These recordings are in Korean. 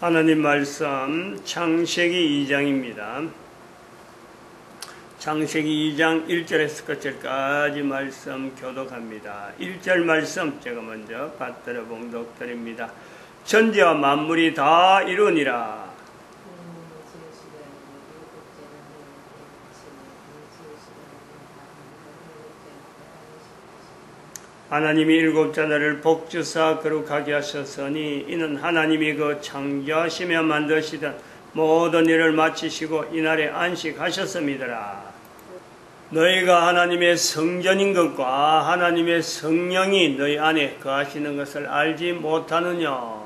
하나님 말씀 창세기 2장입니다. 창세기 2장 1절에서 끝절까지 말씀 교독합니다. 1절 말씀 제가 먼저 받들어 봉독드립니다. 천지와 만물이 다 이루니라. 하나님이 일곱 자들을 복주사 거룩하게 하셨으니 이는 하나님이 그 창조하시며 만드시던 모든 일을 마치시고 이날에 안식하셨음이더라. 너희가 하나님의 성전인 것과 하나님의 성령이 너희 안에 거하시는 것을 알지 못하느냐.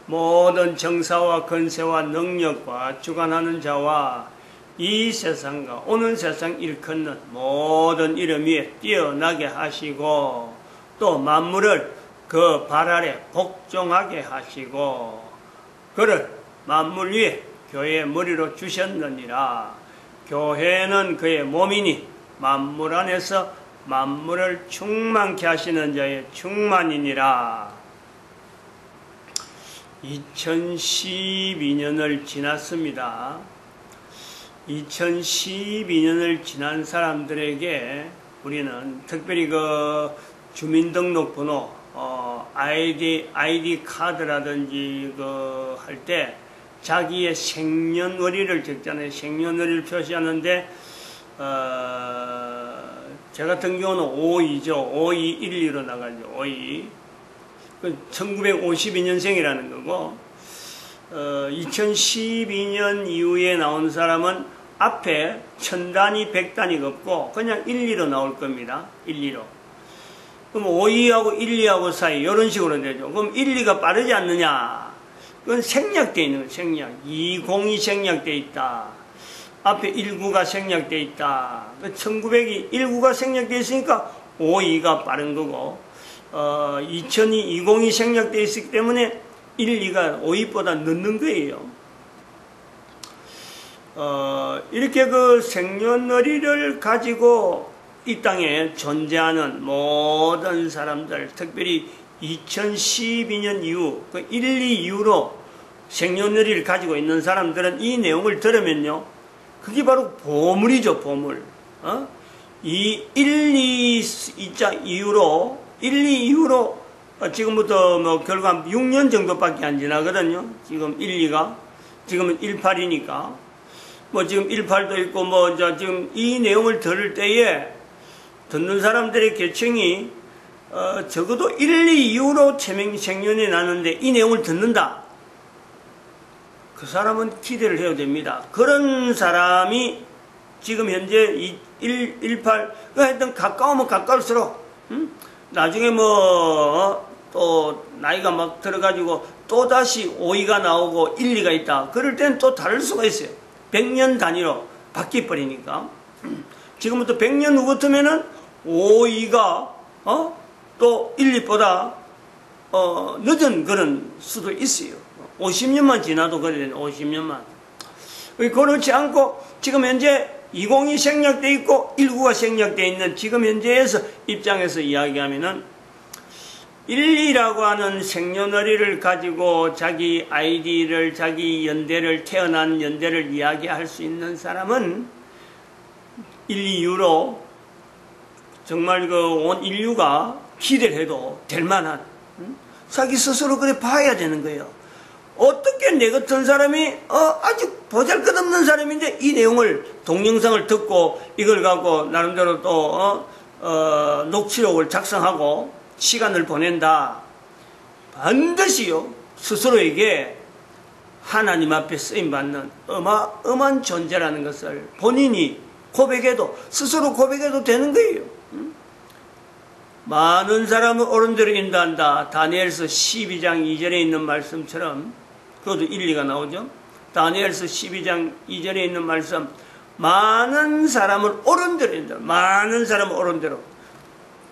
모든 정사와 권세와 능력과 주관하는 자와 이 세상과 오는 세상 일컫는 모든 이름 위에 뛰어나게 하시고 또 만물을 그 발 아래 복종하게 하시고 그를 만물 위에 교회의 머리로 주셨느니라. 교회는 그의 몸이니 만물 안에서 만물을 충만케 하시는 자의 충만이니라. 2012년을 지났습니다. 2012년을 지난 사람들에게 우리는 특별히 그 주민등록번호, ID 카드라든지 할 때 자기의 생년월일을 적잖아요. 생년월일을 표시하는데, 제 같은 경우는 52죠. 5212로 나가죠. 52. 1952년생이라는 거고, 2012년 이후에 나온 사람은 앞에 1000단위, 100단위가 없고, 그냥 12로 나올 겁니다. 12로. 그럼 52하고 12하고 사이 이런 식으로 되죠. 그럼 12가 빠르지 않느냐? 그건 생략되어 있는 거예요. 생략. 20이 생략되어 있다. 앞에 19가 생략되어 있다. 1900이 19가 생략되어 있으니까 52가 빠른 거고 2000이 20이 생략되어 있기 때문에 12가 52보다 늦는 거예요. 이렇게 그 생년월일을 가지고 이 땅에 존재하는 모든 사람들, 특별히 2012년 이후, 1, 2 이후로 생년월일을 가지고 있는 사람들은 이 내용을 들으면요, 그게 바로 보물이죠, 보물. 이 1, 2자 이후로, 1, 2 이후로 지금부터 결과 6년 정도밖에 안 지나거든요. 지금 1, 2가. 지금은 18이니까. 지금 18도 있고, 지금 이 내용을 들을 때에 듣는 사람들의 계층이 적어도 1, 2 이후로 생년이 나는데 이 내용을 듣는다. 그 사람은 기대를 해야 됩니다. 그런 사람이 지금 현재 18, 하여튼 가까우면 가까울수록 나중에 또 나이가 막 들어가지고 또다시 5위가 나오고 1, 2가 있다. 그럴 땐 또 다를 수가 있어요. 100년 단위로 바뀌어버리니까. 지금부터 100년 후 같으면은 5위가 또 1, 2보다 늦은 그런 수도 있어요. 50년만 지나도 그래요. 50년만. 그렇지 않고 지금 현재 20이 생략되어 있고 19가 생략되어 있는 지금 현재에서 입장에서 이야기하면은 1, 2라고 하는 생년월일을 가지고 자기 아이디를, 자기 연대를, 태어난 연대를 이야기할 수 있는 사람은 1, 2 이후로 정말 온 인류가 기대를 해도 될 만한, 자기 스스로 그래 봐야 되는 거예요. 어떻게 내 같은 사람이, 아주 보잘 것 없는 사람인데 이 내용을, 동영상을 듣고 이걸 갖고 나름대로 또, 녹취록을 작성하고 시간을 보낸다. 반드시요, 스스로에게 하나님 앞에 쓰임받는 어마어마한 존재라는 것을 본인이 고백해도, 스스로 고백해도 되는 거예요. 많은 사람은 옳은대로 인도한다. 다니엘서 12장 2절에 있는 말씀처럼, 그것도 1, 2가 나오죠. 다니엘서 12장 2절에 있는 말씀, 많은 사람은 옳은대로 인도한다. 많은 사람은 옳은대로.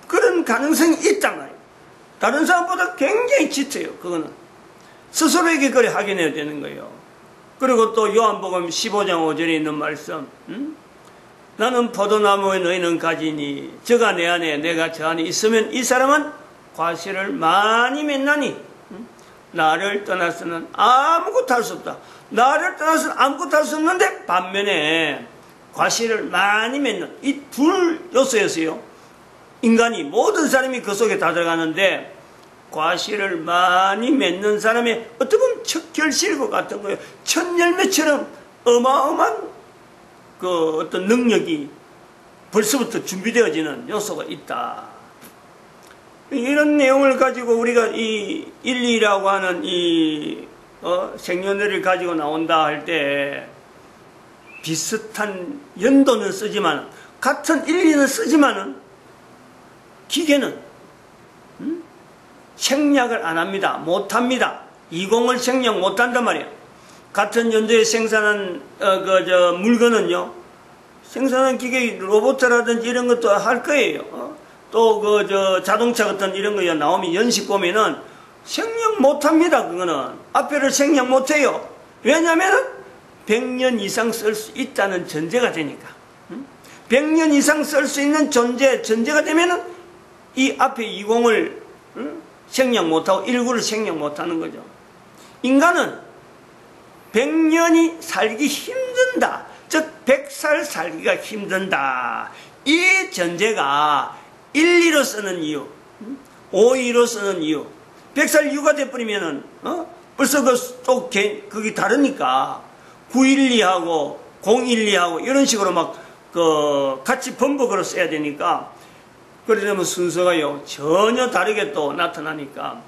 그런 가능성이 있단 말이에요. 다른 사람보다 굉장히 짙어요. 그거는 스스로에게 그래 확인해야 되는 거예요. 그리고 또 요한복음 15장 5절에 있는 말씀, 나는 포도나무에 너희는 가지니 저가 내 안에 내가 저 안에 있으면 이 사람은 과실을 많이 맺나니 나를 떠나서는 아무것도 할 수 없다. 나를 떠나서는 아무것도 할 수 없는데 반면에 과실을 많이 맺는 이 둘 요소였어요. 인간이 모든 사람이 그 속에 다 들어가는데 과실을 많이 맺는 사람의 어떻게 보면 첫 결실과 같은 거예요. 첫 열매처럼 어마어마한 그 어떤 능력이 벌써부터 준비되어지는 요소가 있다. 이런 내용을 가지고 우리가 이 1,2라고 하는 이 생년월일을 가지고 나온다 할 때 비슷한 연도는 쓰지만 같은 1,2는 쓰지만은 기계는 생략을 안 합니다. 못 합니다. 20을 생략 못 한단 말이에요. 같은 연도에 생산한 물건은요, 생산한 기계 로봇이라든지 이런 것도 할 거예요. 또 자동차 같은 이런 거 나오면 연식 보면은 생략 못 합니다. 그거는 앞에를 생략 못 해요. 왜냐면은 100년 이상 쓸 수 있다는 전제가 되니까. 100년 이상 쓸 수 있는 전제가 되면은 이 앞에 20을 생략 못하고 19를 생략 못하는 거죠. 인간은 100년이 살기 힘든다. 즉 100살 살기가 힘든다. 이 전제가 1,2로 쓰는 이유, 5,2로 쓰는 이유, 100살 이유가 돼버리면은 벌써 그게 다르니까 9,1,2하고 0,1,2하고 이런 식으로 막 같이 번복으로 써야 되니까 그러려면 순서가요 전혀 다르게 또 나타나니까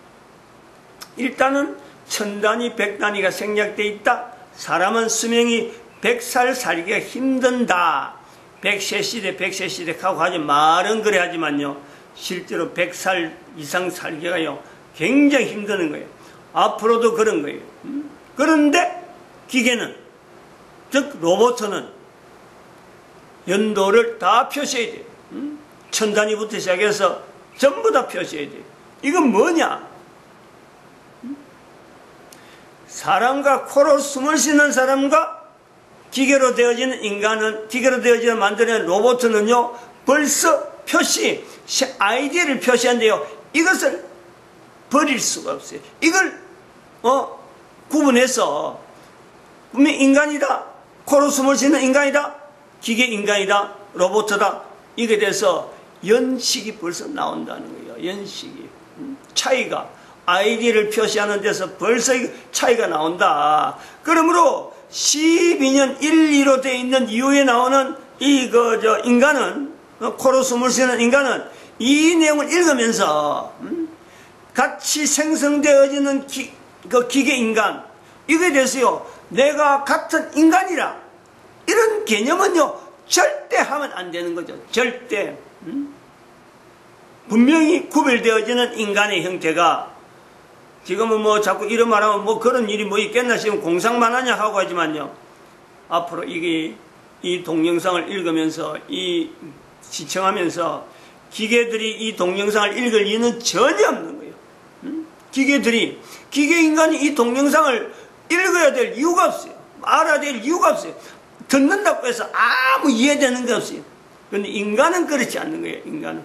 일단은 1000단위 100단위가 생략되어 있다. 사람은 수명이 100살 살기가 힘든다. 100세 시대 100세 시대 하고 하지 말은 그래 하지만요 실제로 100살 이상 살기가요 굉장히 힘드는 거예요. 앞으로도 그런 거예요. 그런데 기계는 즉 로봇은 연도를 다 표시해야 돼요. 1000단위부터 시작해서 전부 다 표시해야 돼요. 이건 뭐냐? 사람과 코로 숨을 쉬는 사람과 기계로 되어지는 인간은, 기계로 되어지는 만드는 로봇은요, 벌써 아이디어를 표시한대요. 이것을 버릴 수가 없어요. 이걸, 구분해서, 분명 인간이다. 코로 숨을 쉬는 인간이다. 기계 인간이다. 로봇이다. 이게 돼서 연식이 벌써 나온다는 거예요. 연식이. 차이가. 아이디어를 표시하는 데서 벌써 차이가 나온다. 그러므로 12년 1,2로 되어 있는 이후에 나오는 인간은, 코로 숨을 쉬는 인간은 이 내용을 읽으면서, 같이 생성되어지는 기계 인간, 이거에 대해서요, 내가 같은 인간이라, 이런 개념은요, 절대 하면 안 되는 거죠. 절대. 분명히 구별되어지는 인간의 형태가, 지금은 뭐 자꾸 이런 말하면 뭐 그런 일이 뭐 있겠나 싶으면 공상만 하냐 하고 하지만요. 앞으로 이 동영상을 읽으면서, 시청하면서 기계들이 이 동영상을 읽을 이유는 전혀 없는 거예요. 기계 인간이 이 동영상을 읽어야 될 이유가 없어요. 알아야 될 이유가 없어요. 듣는다고 해서 아무 이해되는 게 없어요. 그런데 인간은 그렇지 않는 거예요. 인간은.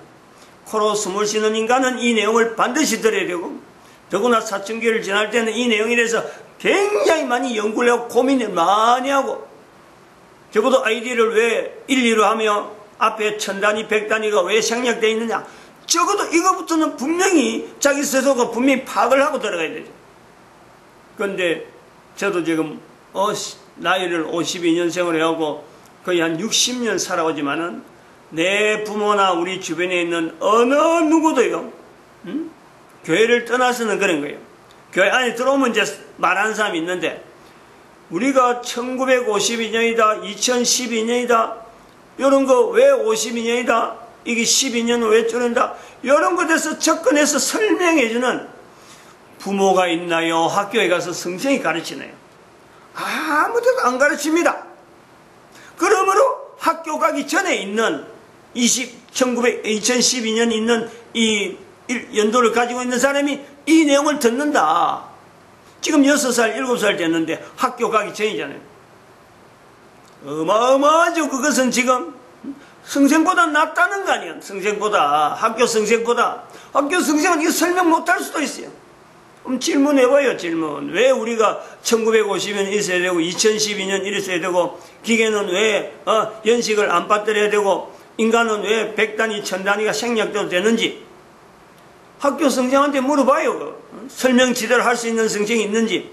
코로 숨을 쉬는 인간은 이 내용을 반드시 들어야 되고, 더구나 사춘기를 지날 때는 이 내용에 대해서 굉장히 많이 연구를 하고 고민을 많이 하고, 적어도 아이디어를 왜 1,2로 하며 앞에 1000단위, 100단위가 왜 생략되어 있느냐. 적어도 이거부터는 분명히 자기 스스로가 분명히 파악을 하고 들어가야 되죠. 그런데 저도 지금 나이를 52년생을 해하고 거의 한 60년 살아오지만은 내 부모나 우리 주변에 있는 어느 누구도요, 교회를 떠나서는 그런 거예요. 교회 안에 들어오면 이제 말하는 사람이 있는데, 우리가 1952년이다, 2012년이다, 이런 거 왜 52년이다, 이게 12년은 왜 줄인다, 이런 것에 대해서 접근해서 설명해주는 부모가 있나요? 학교에 가서 성경이 가르치나요? 아무데도 안 가르칩니다. 그러므로 학교 가기 전에 있는 2012년 있는 이 연도를 가지고 있는 사람이 이 내용을 듣는다. 지금 6살, 7살 됐는데 학교 가기 전이잖아요. 어마어마하죠. 그것은 지금 성생보다 낫다는 거 아니에요. 성생보다, 학교 성생보다. 학교 성생은 이거 설명 못할 수도 있어요. 그럼 질문해봐요, 질문. 왜 우리가 1950년 있어야 되고 2012년 이랬어야 되고 기계는 왜 연식을 안 받들어야 되고 인간은 왜 100단위, 1000단위가 생략돼도 되는지 학교 선생한테 물어봐요. 설명 제대로 할 수 있는 선생이 있는지.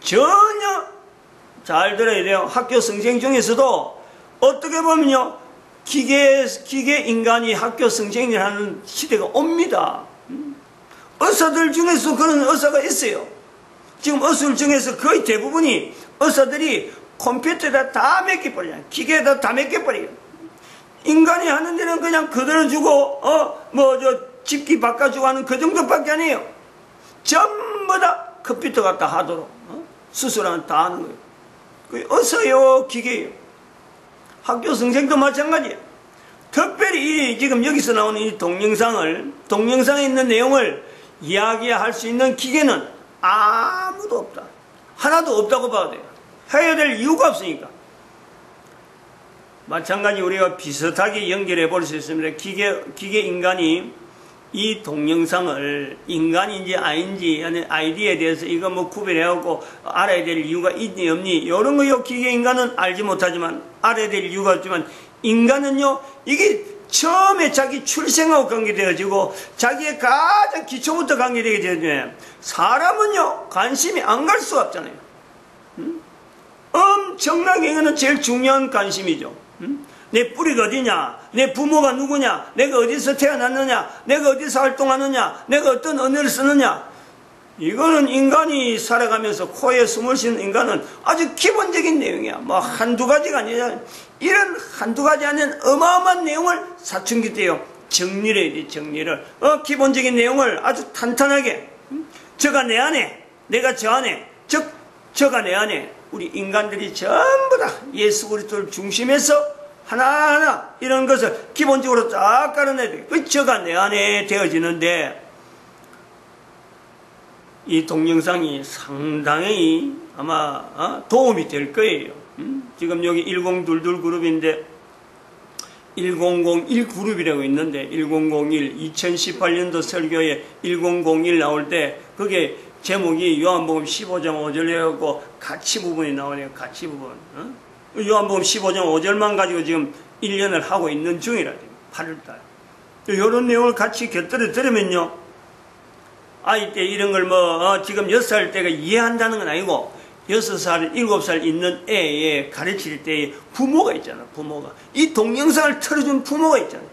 전혀 잘 들어야 돼요. 학교 선생 중에서도 어떻게 보면요, 기계 인간이 학교 선생이라는 시대가 옵니다. 의사들 중에서 그런 의사가 있어요. 지금 의술 중에서 거의 대부분이 의사들이 컴퓨터에다 다 맡겨버려요. 기계에다 다 맡겨버려요. 인간이 하는 데는 그냥 그대로 주고 집기 바꿔주고 하는 그 정도밖에 아니에요. 전부 다 컴퓨터 갖다 하도록 수술하면 다 하는 거예요. 그 의사요, 기계요. 학교 선생도 마찬가지예요. 특별히 지금 여기서 나오는 이 동영상에 있는 내용을 이야기할 수 있는 기계는 아무도 없다. 하나도 없다고 봐도 돼요. 해야 될 이유가 없으니까. 마찬가지 우리가 비슷하게 연결해 볼 수 있습니다. 기계 인간이 이 동영상을 인간인지 아닌지 아이디에 대해서 이거 구별해갖고 알아야 될 이유가 있니 없니 이런 거요. 기계 인간은 알지 못하지만 알아야 될 이유가 없지만 인간은요, 이게 처음에 자기 출생하고 관계되어지고 자기의 가장 기초부터 관계되게 되어지면 사람은요 관심이 안 갈 수가 없잖아요. 엄청나게 이거는 제일 중요한 관심이죠. 내 뿌리가 어디냐, 내 부모가 누구냐, 내가 어디서 태어났느냐, 내가 어디서 활동하느냐, 내가 어떤 언어를 쓰느냐. 이거는 인간이 살아가면서 코에 숨을 쉬는 인간은 아주 기본적인 내용이야. 한두 가지가 아니라 이런 한두 가지 아닌 어마어마한 내용을 사춘기 때요 정리를 해야 돼. 정리를 기본적인 내용을 아주 탄탄하게 저가 내 안에, 내가 저 안에, 저가 내 안에, 우리 인간들이 전부 다 예수 그리스도를 중심에서 하나하나 이런 것을 기본적으로 쫙 깔아내야 돼. 그 저가 내 안에 되어지는데 이 동영상이 상당히 아마 도움이 될 거예요. 지금 여기 1022 그룹인데 1001 그룹이라고 있는데 1001 2018년도 설교에 1001 나올 때 그게 제목이 요한복음 15장 5절 해갖고 가치 부분이 나오네요. 가치 부분. 요한복음 15장 5절만 가지고 지금 1년을 하고 있는 중이라 8월달. 이런 내용을 같이 곁들여 들으면요, 아이 때 이런 걸 지금 6살 때가 이해한다는 건 아니고 6살, 7살 있는 애에 가르칠 때 부모가 있잖아. 부모가 이 동영상을 틀어준 부모가 있잖아요.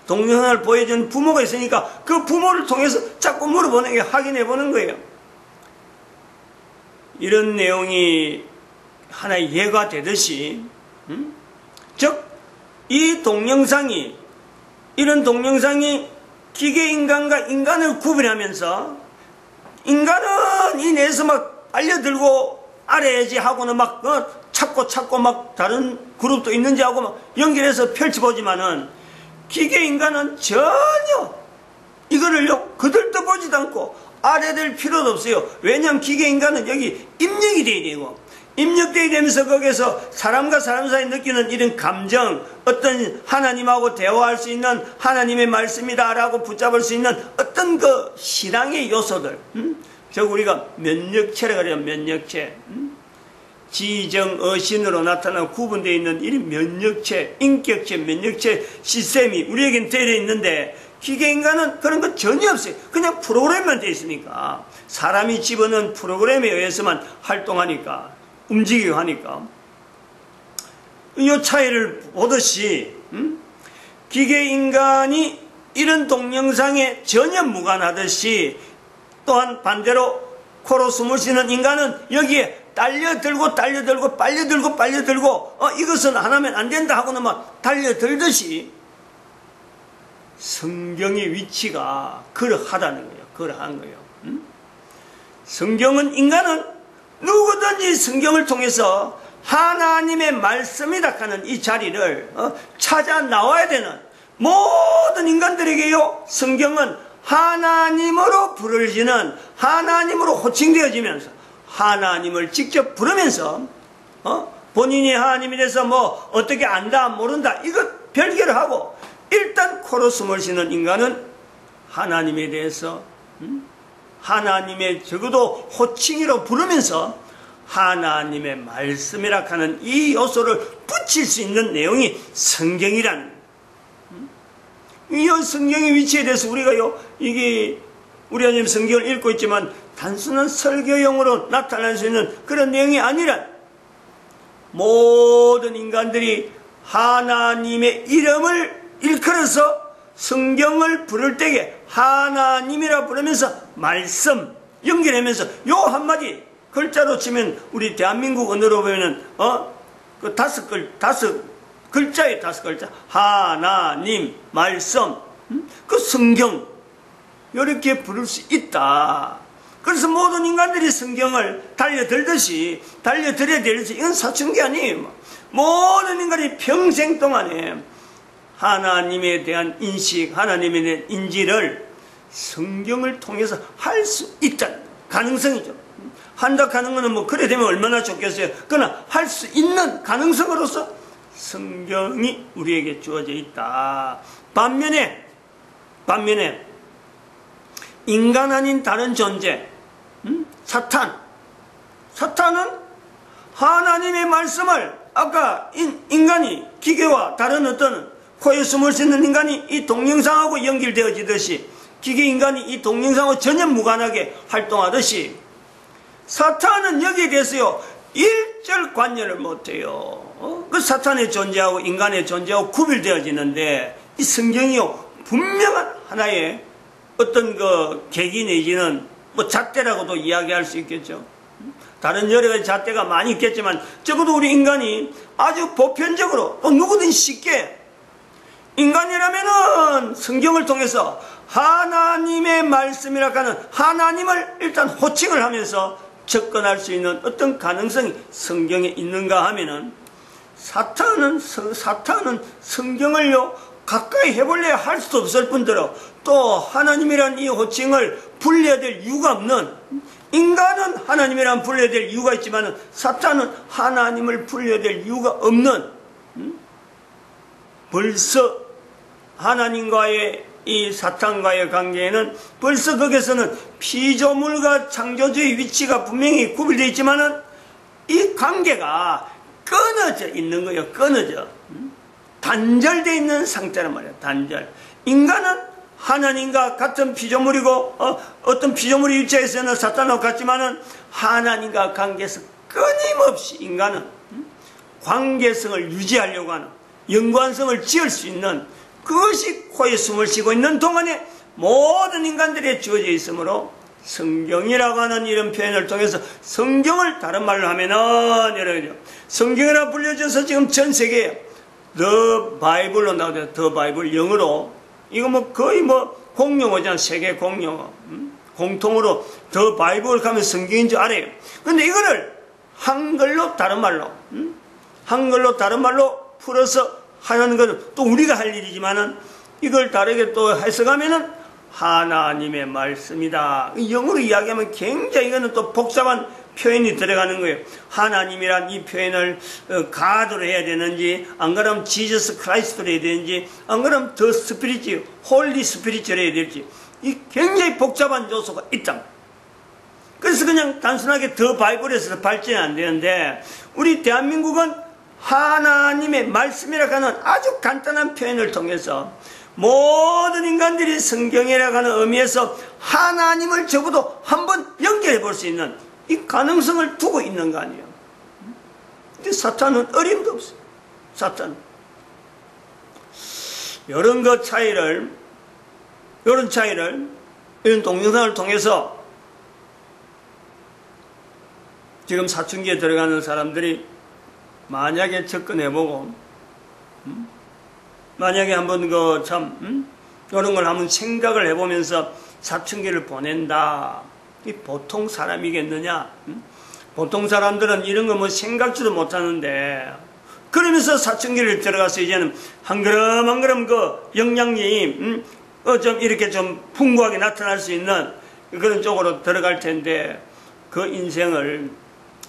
동영상을 보여준 부모가 있으니까 그 부모를 통해서 자꾸 물어보는 게 확인해 보는 거예요. 이런 내용이 하나의 예가 되듯이 즉 이 동영상이, 이런 동영상이 기계인간과 인간을 구분하면서 인간은 이 내에서 막 알려들고 알아야지 하고는 막 찾고 막 다른 그룹도 있는지 하고 막 연결해서 펼쳐보지만은 기계인간은 전혀 이거를요 그들도 보지도 않고 알아야 될 필요도 없어요. 왜냐하면 기계인간은 여기 입력이 돼야 되고 입력되게 되면서 거기에서 사람과 사람 사이 느끼는 이런 감정, 어떤 하나님하고 대화할 수 있는 하나님의 말씀이다라고 붙잡을 수 있는 어떤 그 신앙의 요소들, 저 우리가 면역체라고 그래요. 면역체. 지정어신으로 나타나 구분되어 있는 이 면역체, 인격체, 면역체 시스템이 우리에겐 되어 있는데 기계인간은 그런 거 전혀 없어요. 그냥 프로그램만 되어 있으니까 사람이 집어넣은 프로그램에 의해서만 활동하니까 움직이고 하니까 이 차이를 보듯이 기계인간이 이런 동영상에 전혀 무관하듯이 또한 반대로 코로 숨을 쉬는 인간은 여기에 달려들고 이것은 안 하면 안 된다 하고는 막 달려들듯이 성경의 위치가 그러하다는 거예요. 그러한 거예요. 성경은 인간은 누구든지 성경을 통해서 하나님의 말씀이다 하는 이 자리를 찾아 나와야 되는 모든 인간들에게요, 성경은 하나님으로 부르짖는, 하나님으로 호칭되어지면서 하나님을 직접 부르면서 본인이 하나님에 대해서 어떻게 안다 모른다 이것 별개로 하고 일단 코로 숨을 쉬는 인간은 하나님에 대해서 하나님의 적어도 호칭이라고 부르면서 하나님의 말씀이라 하는 이 요소를 붙일 수 있는 내용이 성경이라는, 이 성경의 위치에 대해서 우리가요, 이게 우리가 지금 성경을 읽고 있지만 단순한 설교용으로 나타날 수 있는 그런 내용이 아니라 모든 인간들이 하나님의 이름을 일컬어서 성경을 부를 때에 하나님이라 부르면서 말씀 연결하면서 요 한마디 글자로 치면 우리 대한민국 언어로 보면은 그 다섯 글자에 다섯 글자 하나님 말씀 그 성경 이렇게 부를 수 있다. 그래서 모든 인간들이 성경을 달려들듯이 달려들어야 되듯이 이건 사춘기 아니에요. 모든 인간이 평생 동안에 하나님에 대한 인식, 하나님에 대한 인지를 성경을 통해서 할 수 있다는 가능성이죠. 한다 하는 거는 뭐 그래 되면 얼마나 좋겠어요. 그러나 할 수 있는 가능성으로서 성경이 우리에게 주어져 있다. 반면에 인간 아닌 다른 존재, 사탄은 하나님의 말씀을 아까 인간이 기계와 다른 어떤 코에 숨을 수 있는 인간이 이 동영상하고 연결되어지듯이 기계 인간이 이 동영상하고 전혀 무관하게 활동하듯이 사탄은 여기에 대해서요 일절 관여를 못해요. 그 사탄의 존재하고 인간의 존재하고 구별되어지는데 이 성경이요 분명한 하나의 어떤 그 계기 내지는 뭐 잣대라고도 이야기할 수 있겠죠. 다른 여러 가지 잣대가 많이 있겠지만 적어도 우리 인간이 아주 보편적으로 또 누구든 쉽게 인간이라면은 성경을 통해서 하나님의 말씀이라 하는 하나님을 일단 호칭을 하면서 접근할 수 있는 어떤 가능성이 성경에 있는가 하면은 사탄은 성경을요 가까이 해볼래야 할 수도 없을 뿐더러 또 하나님이란 이 호칭을 불려야 될 이유가 없는, 인간은 하나님이란 불려야 될 이유가 있지만 사탄은 하나님을 불려야 될 이유가 없는, 벌써 하나님과의 이 사탄과의 관계에는 벌써 거기서는 피조물과 창조주의 위치가 분명히 구별되어 있지만은 이 관계가 끊어져 있는 거예요. 끊어져. 단절되어 있는 상태란 말이에요. 단절. 인간은 하나님과 같은 피조물이고 어떤 피조물의 위치에서는 사탄하고 같지만은 하나님과 관계에서 끊임없이 인간은 관계성을 유지하려고 하는, 연관성을 지을 수 있는, 그것이 코에 숨을 쉬고 있는 동안에 모든 인간들이 주어져 있으므로 성경이라고 하는 이런 표현을 통해서 성경을 다른 말로 하면은 여러분 성경이라 불려져서 지금 전 세계에 The Bible로 나오죠. The Bible 영어로 이거 뭐 거의 뭐 공용어잖아. 세계 공용어. 공통으로 The Bible 가면 성경인 줄 알아요. 근데 이거를 한글로 다른 말로 한글로 다른 말로 풀어서 하는 것은 또 우리가 할 일이지만은 이걸 다르게 또 해석하면은 하나님의 말씀이다. 영어로 이야기하면 굉장히 이거는 또 복잡한 표현이 들어가는 거예요. 하나님이란 이 표현을 God로 해야 되는지, 안 그러면 Jesus Christ로 해야 되는지, 안 그러면 The Spirit, Holy Spirit로 해야 될지, 이 굉장히 복잡한 요소가 있다. 그래서 그냥 단순하게 The Bible에서 발전이 안 되는데 우리 대한민국은 하나님의 말씀이라고 하는 아주 간단한 표현을 통해서 모든 인간들이 성경이라고 하는 의미에서 하나님을 적어도 한번 연결해 볼 수 있는 이 가능성을 두고 있는 거 아니에요. 근데 사탄은 어림도 없어요. 사탄은. 이런 차이를, 이런 동영상을 통해서 지금 사춘기에 들어가는 사람들이 만약에 접근해보고, 만약에 한번 이런 걸 한번 생각을 해보면서 사춘기를 보낸다. 이 보통 사람이겠느냐? 보통 사람들은 이런 거 뭐 생각지도 못하는데, 그러면서 사춘기를 들어가서 이제는 한 걸음 한 걸음 그 영향이, 좀 이렇게 좀 풍부하게 나타날 수 있는 그런 쪽으로 들어갈 텐데, 그 인생을,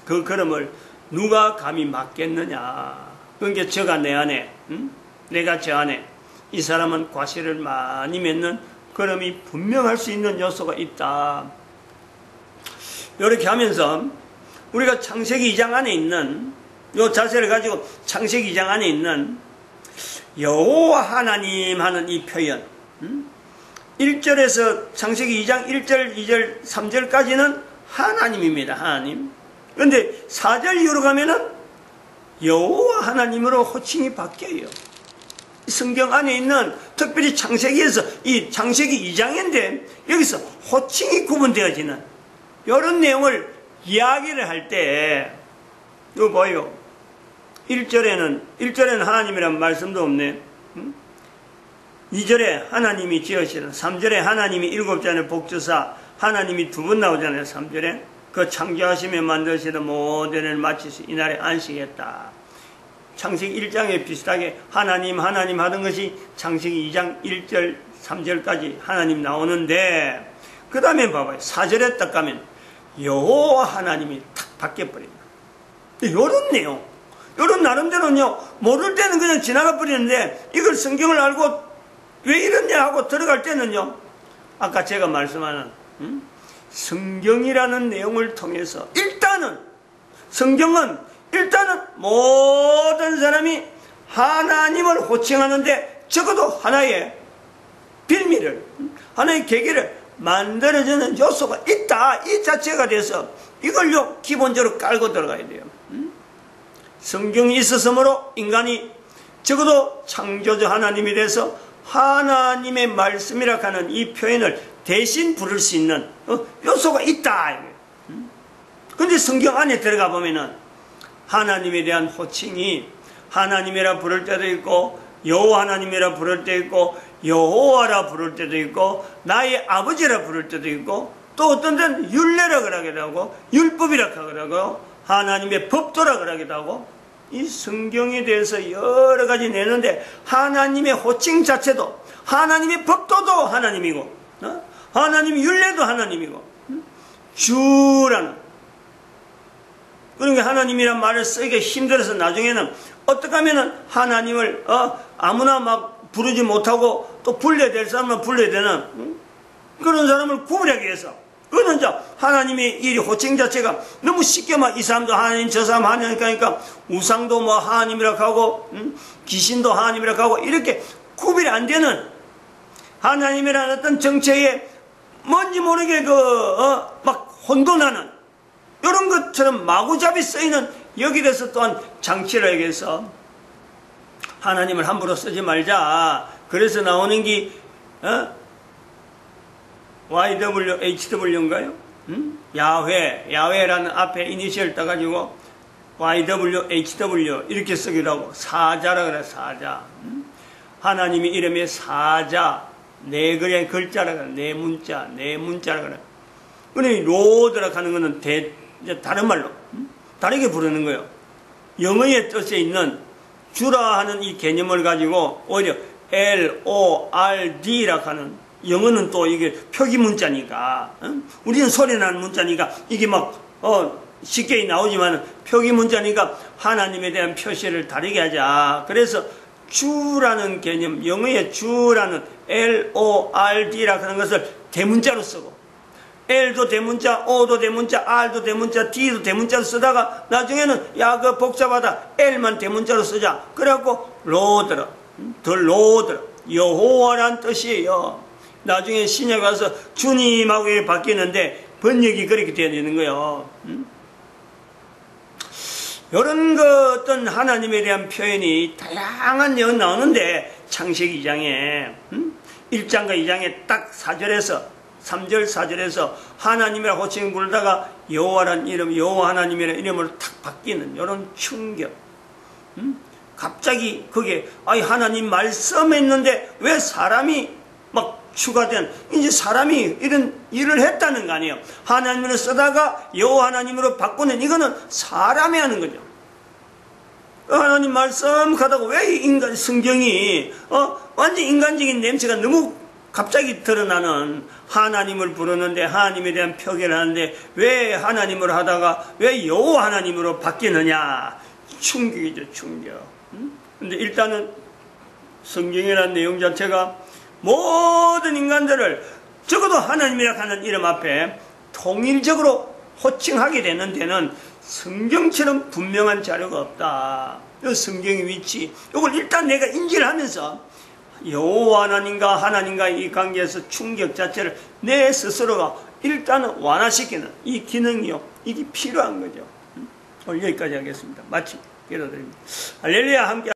그 걸음을 누가 감히 막겠느냐. 그러니까 저가 내 안에, 내가 저 안에, 이 사람은 과실을 많이 맺는 걸음이 분명할 수 있는 요소가 있다. 이렇게 하면서 우리가 창세기 2장 안에 있는 이 자세를 가지고 창세기 2장 안에 있는 여호와 하나님 하는 이 표현, 1절에서 창세기 2장 1절, 2절, 3절까지는 하나님입니다. 하나님. 그런데 4절 이후로 가면은 여호와 하나님으로 호칭이 바뀌어요. 성경 안에 있는 특별히 창세기에서 이 창세기 2장인데 여기서 호칭이 구분되어지는 이런 내용을 이야기를 할 때 이거 뭐예요? 1절에는 하나님이란 말씀도 없네. 2절에 하나님이 지으시는, 3절에 하나님이 7자의 복주사, 하나님이 2번 나오잖아요. 3절에 그 창조하시며 만드시던 모든 일을 마치시 이날에 안식했다. 창세기 1장에 비슷하게 하나님 하던 것이 창세기 2장 1절 3절까지 하나님 나오는데 그 다음에 봐봐요. 4절에 딱 가면 여호와 하나님이 탁 바뀌어버립니다. 이런 내용, 이런 나름대로는요, 모를 때는 그냥 지나가 버리는데 이걸 성경을 알고 왜 이러냐 하고 들어갈 때는요, 아까 제가 말씀하는 성경이라는 내용을 통해서 성경은 일단은 모든 사람이 하나님을 호칭하는데 적어도 하나의 빌미를, 하나의 계기를 만들어주는 요소가 있다. 이 자체가 돼서 이걸요 기본적으로 깔고 들어가야 돼요. 성경이 있었으므로 인간이 적어도 창조주 하나님이 돼서 하나님의 말씀이라 하는 이 표현을 대신 부를 수 있는 요소가 있다. 그런데 성경 안에 들어가 보면은 하나님에 대한 호칭이 하나님이라 부를 때도 있고 여호와 하나님이라 부를 때도 있고 여호와라 부를 때도 있고 나의 아버지라 부를 때도 있고 또 어떤 데는 율례라 그러기도 하고 율법이라 그러고 하나님의 법도라 그러기도 하고 이 성경에 대해서 여러 가지 내는데 하나님의 호칭 자체도 하나님의 법도도 하나님이고 하나님의 율례도 하나님이고 주라는 그러니까 하나님이란 말을 쓰기가 힘들어서 나중에는 어떻게 하면은 하나님을 아무나 막 부르지 못하고 또 불려야 될 사람만 불려야 되는 그런 사람을 구분하기 위해서 그거는 이제 하나님의 이 호칭 자체가 너무 쉽게 막 이 사람도 하나님 저 사람 하나님 하니까 우상도 뭐 하나님이라고 하고 귀신도 하나님이라고 하고 이렇게 구별이 안 되는 하나님이라는 어떤 정체에 뭔지 모르게 막 혼돈하는 이런 것처럼 마구잡이 쓰이는 여기 대해서 또한 장치를 하기 위해서 하나님을 함부로 쓰지 말자. 그래서 나오는 게 YWHW인가요? 야훼라는 앞에 이니셜 따가지고 YWHW 이렇게 쓰기도 하고 사자라 그래. 사자. 하나님의 이름의 사자 네 글의 글자라 그래. 네 문자라 그래. 그러니 로드라 하는 거는 다른 말로 다르게 부르는 거예요. 영어의 뜻에 있는 주라 하는 이 개념을 가지고 오히려 LORD라 하는 영어는 또 이게 표기 문자니까 우리는 소리 나는 문자니까 이게 막 쉽게 나오지만 표기 문자니까 하나님에 대한 표시를 다르게 하자. 그래서 주라는 개념, 영어의 주라는 LORD라 하는 것을 대문자로 쓰고 L도 대문자, O도 대문자, R도 대문자, D도 대문자로 쓰다가 나중에는 그 복잡하다 L만 대문자로 쓰자. 그래갖고 로드라, 여호와란 뜻이에요. 나중에 신약 가서 주님하고 바뀌는데 번역이 그렇게 되어 있는 거예요. 이런 어떤 하나님에 대한 표현이 다양한 내용 나오는데 창세기 2장에 1장과 2장에 딱 4절에서 3절 4절에서 하나님이라 호칭 부르다가 여호와란 이름 여호와 하나님이라는 이름으로 탁 바뀌는 이런 충격. 갑자기 그게 하나님 말씀했는데 왜 사람이 막 추가된 이제 사람이 이런 일을 했다는 거 아니에요. 하나님을 쓰다가 여호와 하나님으로 바꾸는 이거는 사람이 하는 거죠. 하나님 말씀 가다가 왜 인간 성경이 완전 인간적인 냄새가 너무 갑자기 드러나는 하나님을 부르는데 하나님에 대한 표기를 하는데 왜 하나님으로 하다가 왜 여호와 하나님으로 바뀌느냐. 충격이죠. 충격. 근데 일단은 성경이라는 내용 자체가 모든 인간들을 적어도 하나님이라 하는 이름 앞에 통일적으로 호칭하게 되는 데는 성경처럼 분명한 자료가 없다. 이 성경의 위치, 이걸 일단 내가 인지를 하면서 여호와 하나님과 이 관계에서 충격 자체를 내 스스로가 일단은 완화시키는 이 기능이요, 이게 필요한 거죠. 오늘 여기까지 하겠습니다. 마치 기도드립니다. 할렐루야. 함께